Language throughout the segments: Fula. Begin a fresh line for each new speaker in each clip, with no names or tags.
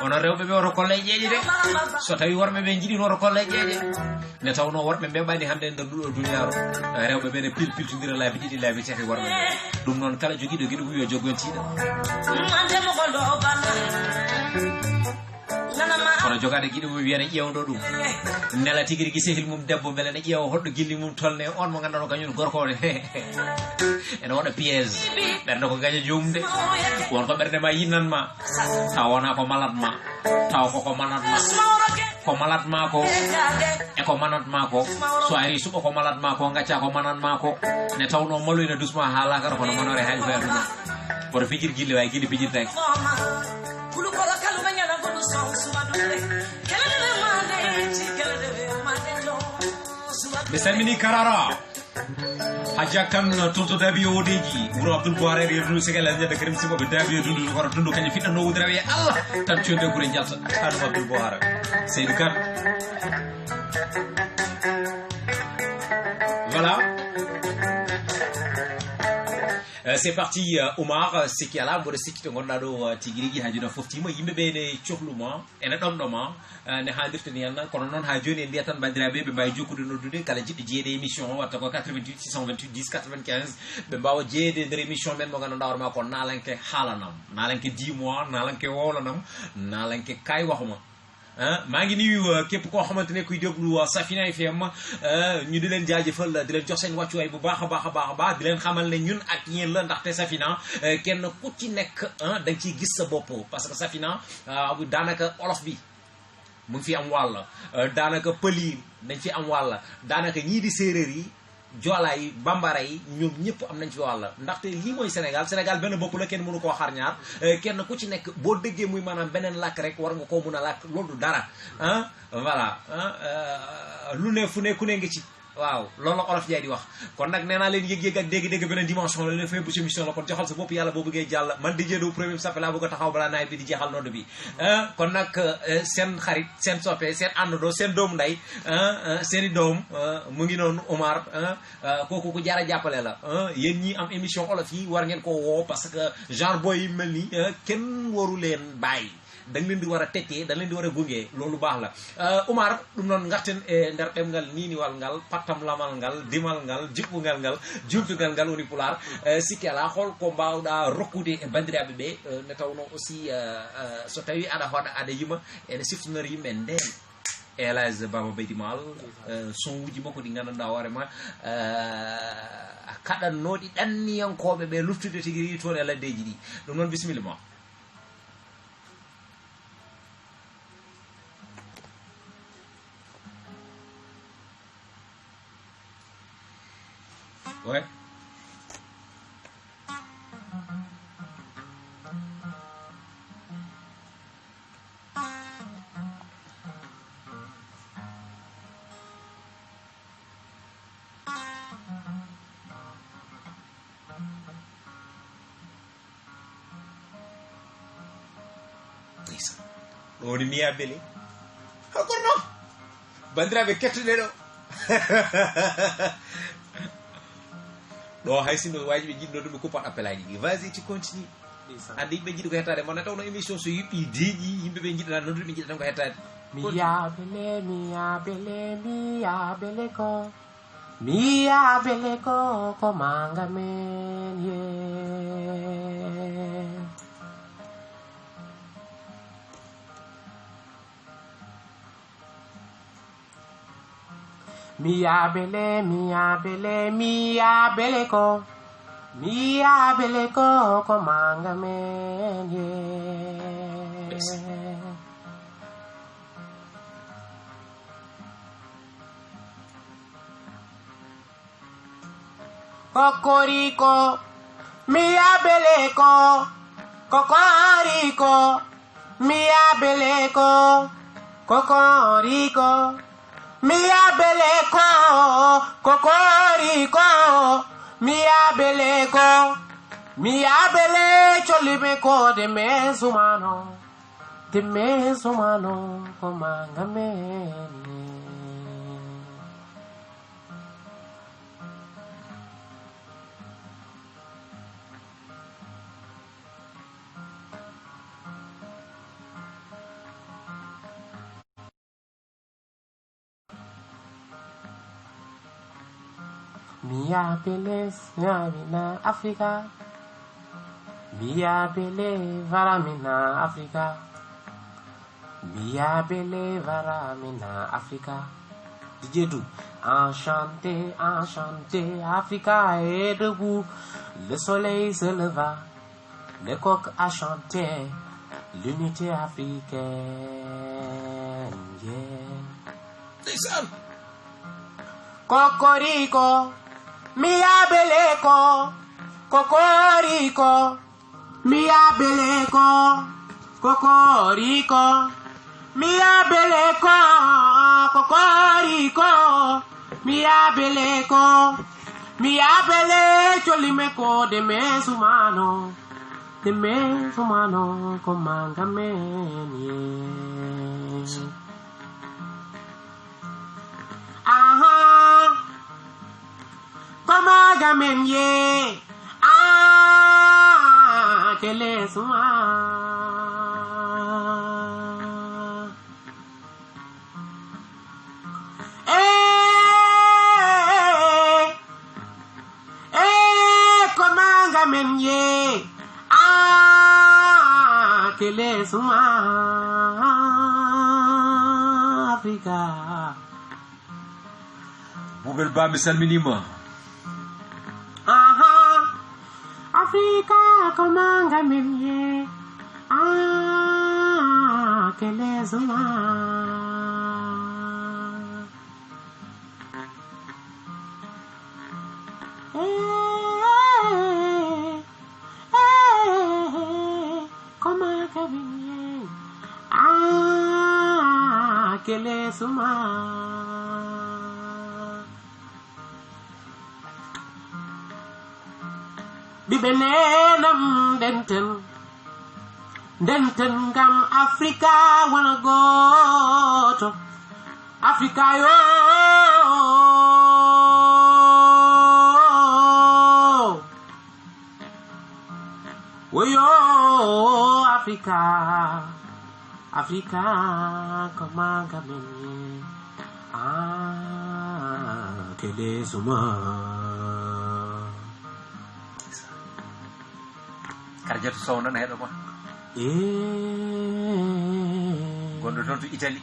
ono rewɓe ɓe oto kolle ƴeeƴe de so tawi worɓe ɓe jiɗino oto kolle ƴeeƴe nde tawno worɓe mbeɓani hannde e nder ɗuɗo duniyaaru rewɓe ɓe ne piltodira laabi ɗiɗi laabi tati worɓe ɓe ɗum noon kala jogiiɗo guiɗo wiyo joggontiɗo kono jogade guiɗo mum wiyane ƴewdo ɗum nela tigui rigui sehil mum debbo beele ne ƴeewa hoɗɗo gilli mum tolne on mo ganduɗa kañum gorkode ene waɗa piège ɓerde ko gaña jomum de wonko ɓerde ma yinnanma taw wona ko malatma taw koko manatma ko malatma ko e ko manatma ko so ari suɓa ko malatma ko gacca ko manatma ko ne tawno maloyna dusma ha lakara kono manore hay feetu ɗum woto fijir gilli way guilli fijirtaki mi salmini karara hajja kam tonto dabiyo wodeji wuro abdoul boire reedu segala ñande karim simoɓe dabiyo dundu kono dundu kañum fiɗɗanno wudira wiye allah tan conde gure jalta tanum abdoul boire seydou kane voilà. C'est parti Oumar siki ala mboɗo sikkito gonɗa ɗo tigui rigui ha joni a foftima yimɓeɓe ne cohluma ene ɗomɗoma ne haalirta ni henna kono noon ha joni en mbiya tan bandiraɓe ɓe mbawi jokkude noddude kala jiɗɗo jeeyede émission o watta ko 88 628 10 95 ɓe mbawa jeeyede nder émission men mo ganduɗa hoorema ko nalanŋke hallanam nalanŋke 10 mois nalanŋke wowlanam nalanŋke kay waxuma maa ngi nuyu képp koo xamante ne kuy déglu Safina FM ñu di leen jaajëfal di leen jox seen wàccuwaay bu baax a baax a baax a baax di leen xamal ne ñun ak yéen la ndaxte Safina kenn ku ci nekk da nga ciy gis sa bopp parce que Safina daanaka olof bi mu ngi fi am wàll daanaka pël yi dañ fi am wàll daanaka ñii di séeréer yi joolaa yi bambara yi ñoom ñëpp am nañ fi wàll ndaxte lii mooy Sénégal Sénégal benn bopp la kenn mënu koo xar ñaar kenn ku ci nekk boo déggee muy maanaam beneen làkk rek war nga koo mun a làkk loolu du dara voilà lu ne fu ne ku ne nga ci waaw loolu la olof jaay di wax kon nag nee naa leen yëg-yëg ak dégg-dégg beneen dimension la leen fay bu ci émission la kon joxal sa bopp yàlla boo bëggee jàll man di jëdo premier sappe laa bëgg a taxaw balaa naay bi di jeexal nodd bi kon nag seen xarit seen soppe seen àndandoo seen doomu nday seeni doom mu ngi noonu Oumar kooku ku jara jàppale la yéen ñi am émission olof yi war ngeen ko woo parce que genre boy yi mel ni kenn waru leen bàyyi dañ leen di war a tettee dañ leen di war a gunge loolu baax la Oumar ɗum noon garten e nder ɗemngal niniwal ngal pattam lamal ngal dimal ngal jiɓɓungal ngal jumtugal ngal woni pular sikki ala holko mbawɗa rokkude e bandiraɓe ɓe nde tawno aussi so tawi aɗa hoɗa aɗa yima ene siftonori yimɓe nden elage baba beydi mal son uji makko ɗi gandanɗa hoorema kaɗannoɗi ɗanniyankoɓe ɓe luftude tigui rigui toon e laddeji ɗi ɗum noon bisimilla ma. Ouais. Woni miya bele hakono bandiraɓe kettuɗe ɗo ɗo hay sinno waji ɓe jiɗnoɗo ɓe kuppat appel aji ɗi vas y tu continue andi yimɓe jiɗi ko hettade mona tawno émission so yuɓɓi deeƴi yimɓeɓe jiɗana noddude ɓe jiɗa tan ko hettade
miya bele ko manga men ye miya bele ko manga men ye kokoriko miya bele ko kokoriko miya bele ko kokoriko miya bele ko kokoriko miya bele cholime ko de me sumano ko manga men mi appelé Samina Africa, mi appelé Varamina Africa, mi appelé Varamina Africa. DJ Dou, enchanté, enchanté, Africa est debout, le soleil se leva, le coq a chanté, l'unité africaine, yeah. Cocorico, mi abeleko, cocorico, mi abeleko, cocorico, mi abeleko, cocorico, mi abeleko, mi abele, cholimeko de mes humanos, comangame, aha, comangame, ye, ah, que les comangame, ye, ah, que les Africa.
Bubel ba mi salminima.
Aha, Africa, comangame, ye, ah, que les que les Bibenenam denten gam Africa wanna go to Africa yo Africa Africa come on que les
Karjatu sawna na hedo ko. Gondo ton to Italy.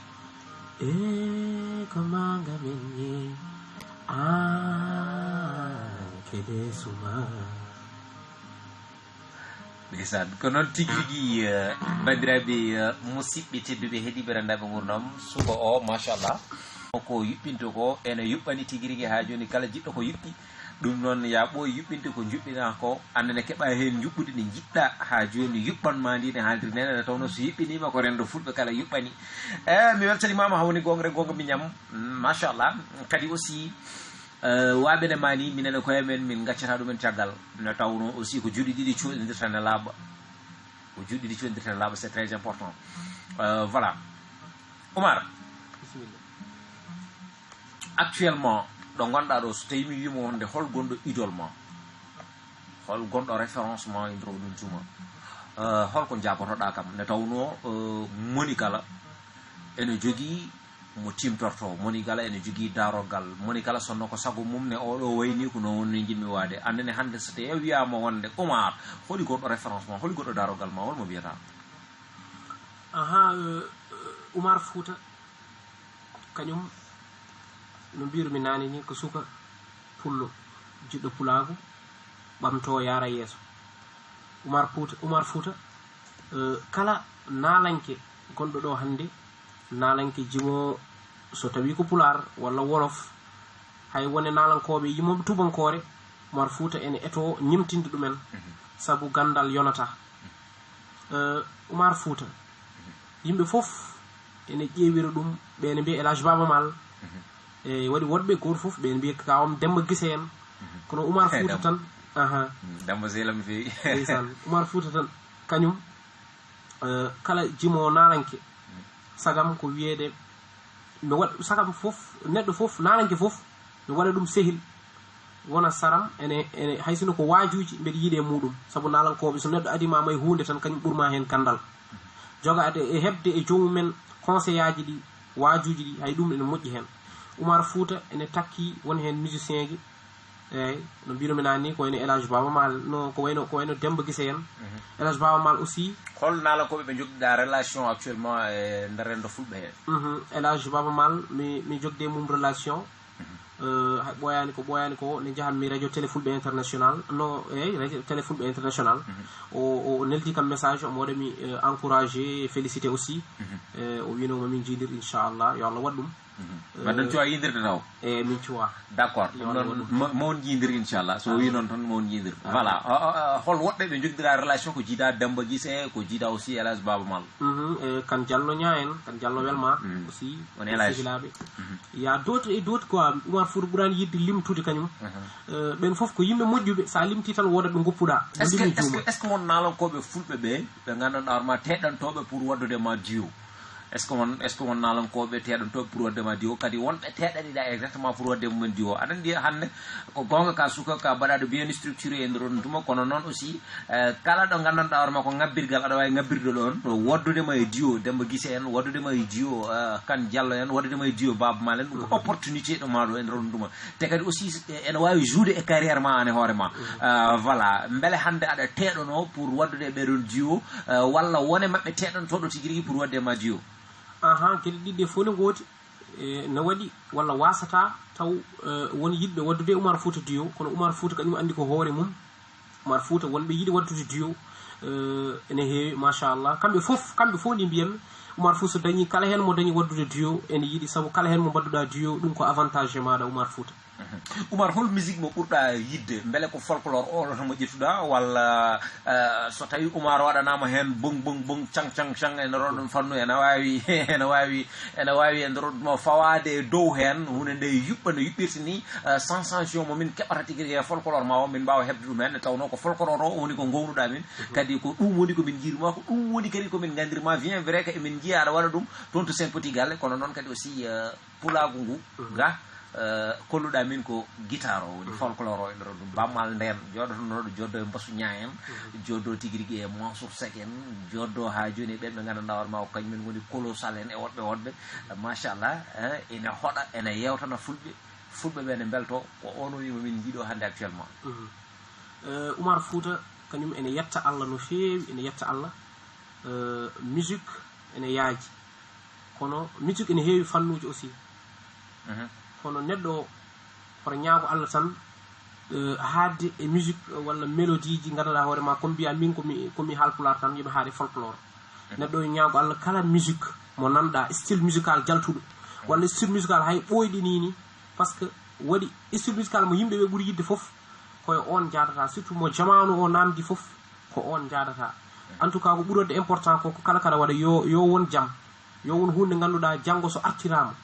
Come on que les
Bisan ko non tigi bandirabe musibbe tedduɓe heedi berandaɓe gurdam suba o machallah ko yuppinto ko ene yuppani tigirigi ha joni kala jiɗɗo ko yuɓɓi ɗum noon ya ɓooy yuɓɓinte ko juɓɓina ko annene keɓa hen juɓɓude nde jiɗɗa ha joni yuɓɓanma ndi ne haaldiri nene nde tawno so yuɓɓinima ko rendo fulɓe kala yuɓɓani mi weltanimama hawni gongre gonga miñam machallah kadi aussi waɓene mani minene koye men min gaccata ɗumen caggal no tawno aussi ko juuɗe ɗiɗi coɗidirtane laaɓa ko juuɗe ɗiɗi coɗidirtane laaɓa c'est très important voilà Oumar actuellement ɗo gonɗa ɗo so tawi mi wimo wonde hol gonɗo idole ma hol gonɗo référence ma e nder ɗum tuma holko jabotoɗa kam ne tawno moni kala ene jogui mo timtorto moni kala ene jogui darogal moni kala sonno ko sago mum ne oɗo wayni ko non wonni jimmi wade andene hande so tawi wiyama wonde Oumar holi goɗɗo référence ma holi goɗɗo darogal ma holmo wiyata
aha Oumar Fouta kañum no mbirumi nani ni ko suka pullo jiɗɗo pulaagu ɓamto yara yeeso Oumar Fouta kala nalanŋke gonɗo ɗo hande nalanŋke jimo so tawi ko pular walla wolof hay wone nalankoɓe yimoɓe tubankore Oumar Fouta ene eto ñimtinde ɗumen saabu gandal yonata Oumar Fouta yimɓe foof ene ƴeewira ɗum ɓene mbiya Elage Baba Mal e waɗi woɗɓe goto foof ɓen mbiya kawam Demba Guissé en kono Oumar Fouta tan
Demba Zelam fewi
ndeysan Oumar Fouta tan kañum kala jimo nalanŋke sagam ko wiyede mi waɗa sagam fof neɗɗo fof nalanŋke fof mi waɗa ɗum sehil wona saram ene haysino ko waajuji mbeɗa yiiɗe muɗum saabu nalankoɓe so neɗɗo adimama e hunde tan kañum ɓurma hen kandal jogade e hebde e jomumen conseil aji ɗi waajuji ɗi hay ɗum ene moƴƴi hen Oumar Fouta ene takki won hen musicien ji eyyi no mbinomi nani ni ko wayno élage baba mal no ko wayno demba guise en élage baba mal aussi
hol nalankoɓe ɓe jogɗiɗa relation actuellement e nder rendo fulɓe he
élage baba mal mi jogde mum relation ɓoyani ko ne jahanmi radio télé fulɓe international no eyyi radio télé fulɓe international o neldi kam message omo waɗami encouragé félicité aussi o winoma min jiidir inchallah yo Allah waɗɗum
mbaɗɗon cuwa yidirde taw
e min cuwa
d' accord ɗum noon mawon jiidir inchallah so wi noon tan mawon jiidir voilà hol woɗɓe ɓe jogdira relation ko jiida Demba Guissé ko jiida aussi élage Baba Mal
kan Diallo ña en kan Diallo welma aussi
on élage
sehilaɓe ya d'autres et d'autres quoi Oumar Fouta ɓurani yidde limtude kañum ɓen foof ko yimɓe moƴƴuɓe sa limti tan wodat ɓe goppuɗa
est ce que mon nalankoɓe fulɓe ɓe ɓe gandanɗa hoorema teɗantoɓe pour waddude ma diwo est ce que won nalankoɓe teɗantoɓe pour wadde ma diwo kadi wonɓe teɗaniɗa exactement pour wadde mumen diwo aɗa andi hande ko gonga ka suka ka baɗaɗo bien structuré e nder on tuma kono noon aussi kala ɗo gandanɗa hoorema ko ngabbirgal aɗa wawi ngabbirde ɗon ɗo waddudema e diwo Demba Guissé en waddudema e diwo kan Diallo en waddudema e diwo Baba Mal en ɗum ko opportunité ɗo maɗo e nder on tuma te kadi aussi ene wawi joude e carrière ma ane hoorema voilà beele hande aɗa teɗono pour waddude ɓeɗon diwo walla wone mabɓe teɗantoɗo tigui rigui pour wadde ma diwo
gueɗe ɗiɗɗe fof ne gooti ne waɗi walla wasata taw won yiɗɓe waddude Oumar Fouta duyo kono Oumar Fouta kañum andi ko hoore mum Oumar Fouta wonɓe yiiɗi waddude duyo ene heewi machallah kamɓe fof ndi mbiyammi Oumar Fouta so dañi kala hen mo dañi waddude duyo ene yiiɗi saabu kala hen mo mbadduɗa duyo ɗum ko avantage maɗa Oumar Fouta
Oumar hol musique mo ɓurɗa yidde beele ko folklore oɗo tan mo ƴettuɗa walla so tawi Oumar waɗanama hen bong bong bong cang ene roɗon fannu ene wawi e nder mo fawade e dow hen hunde nde yuɓɓa no yuɓɓirta ni sensation mo min keɓata tigui rigui e folklore ma o min mbawa hebde ɗum hen tawno ko folklore o woni ko gownuɗa min kadi ko ɗum woni komin jiiruma ko ɗum woni kadi komin gandirma bien vrai que emin jiiya aɗa waɗa ɗum toon to Saint Petit Galle kono noon kadi aussi pulaagu ngu ga kolluɗa min ko guitare o woni folklore o e nder ɗum bammal nden joɗotonoɗo joddo e mbasu ña en joddo tigui rigui e Mansour Seck en joddo ha joni ɓen ɓe gandanɗa hoorema ko kañumen woni colossal en e woɗɓe machallah ene hoɗa ene yewtana fulɓe ɓe ne belto ko on woni momin jiiɗo hande actuellement
Oumar Fouta kañum ene yetta Allah no feewi ene yetta Allah musique ene yaaji kono musique ene heewi fannuji aussi kono neɗɗo koto ñaago Allah tan haadde e musique walla mélodie ji ganduɗa hoorema comme mbiya min komi halpular tan yoɓe haade folklore neɗɗo ñaago Allah kala musique mo nanɗa style musical jaltuɗo walla style musical hay ɓoyɗi ni par ce que waɗi style musical mo yimɓeɓe ɓuuri yidde foof koye on jadata surtout mo jamanu o namdi foof ko on jadata en tout cas ko ɓuurode important ko kala kada waɗa yo won jaam yo won hunde ganduɗa janggo so artirama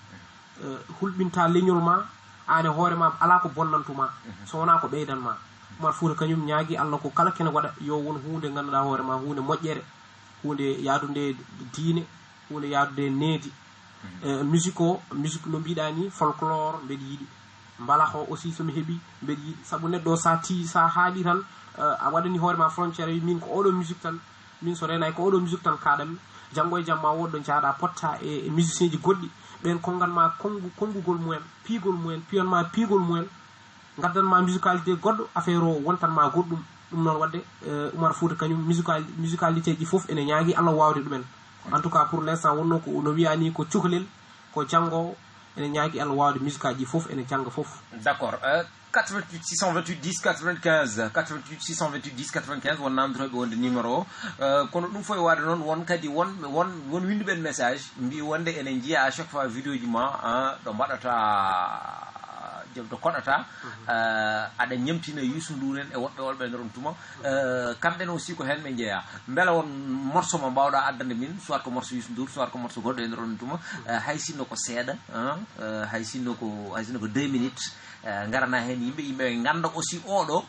hulɓinta leñol ma ane hoorema ala ko bonnantuma so wona ko ɓeydanma Oumar Fouta kañum ñaagui Allah ko kala kene waɗa yo won hunde ganduɗa hoorema hunde moƴƴere hunde yaadude diine hunde yaadude needi musique no mbiɗa ni folklore mbeɗa yiiɗi mbalax o aussi somi heeɓi mbeɗa yiiɗi saabu neɗɗo sa haaɗi tan a waɗani hoorema frontiére wi min ko oɗo musique tan min so renay ko oɗo musique tan kaɗami janggo e jamma woɗɗo jaaɗa potta e musicien ji goɗɗi ɓen konganma konngugol mumen piyanma piigol mumen gaddanma musicalité goɗɗo affaire o wontanma goɗɗum ɗum noon wadde Oumar Fouta kañum musicalité ji foof ene ñaagui Allah wawde ɗumen en tout cas pour l' instant wonno ko no wiyani ko cukalel ko janggowo ene ñaagui Allah wawde musicaji foof ene jangga foof
d' accord 88 628 10 95 88 628 10 95 won namdotoɓe wonde numéro o kono ɗum foye wade noon won kadi won winduɓen message mbi wonde ene jiiya à chaque fois vidéo ji ma ɗo mbaɗata to koɗata aɗa ñamtina Youssou Ndour en e woɓɓe wolɓe nder on tuma kamɓene aussi ko hen ɓe jeeya beela won morceau mo mbawɗa addande min soit ko morceau Youssou Ndour soit ko morceau goɗɗo e nder on tuma hay sinno ko seeɗa hay sinno ko 2 minutes garana hen yimɓe ganda aussi oɗo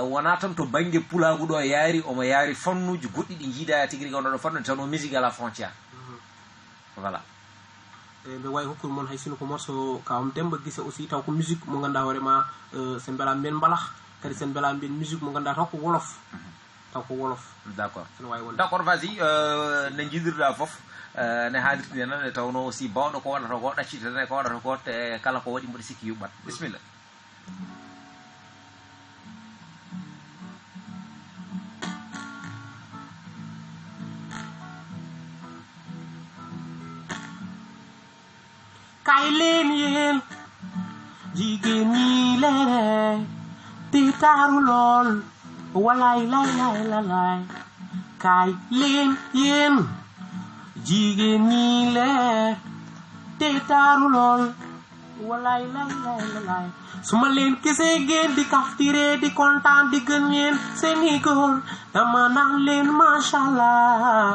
wona tan to banggue pulaagu ɗo yaari omo yaari fannuji goɗɗi ɗi jiida tigui rigui onoɗo fannu tan o musique à la frontière voilà
ɓe wawi hokkude moon hay sino ko morceau kawam Demba Guissé aussi taw ko musique mo ganduɗa hoorema sen mbela mbiyen mbalax kadi sen mbela mbiyen musique mo ganduɗa taw ko wolof
d' accord d' accord vas y ne jiidirɗa foof ne haalirtide nan e tawno aussi bawɗo ko waɗata ko ɗaccitene ko waɗata ko te kala ko waɗi mboɗo sikki yuɓɓat bisimilla
kaay leen yéen jigéen ñi leen te taaru lool walaay lay lay la lay kaay leen yéen jigéen ñi leen te taaru lool walaay lay lay la lay su ma leen gisee ngeen di kaftire di kontaan di gën ñeen seeni góor dama naan leen masha Allah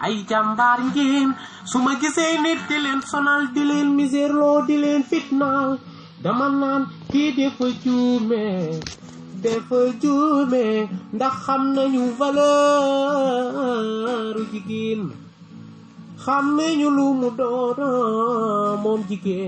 ay jàmbaar ngeen su ma gisee nit di leen sonal di leen misère loo di leen fitnaal dama naan kii dafa juume ndax xam nañu valeur jigéen xam nañu lu mu doon moom jigéen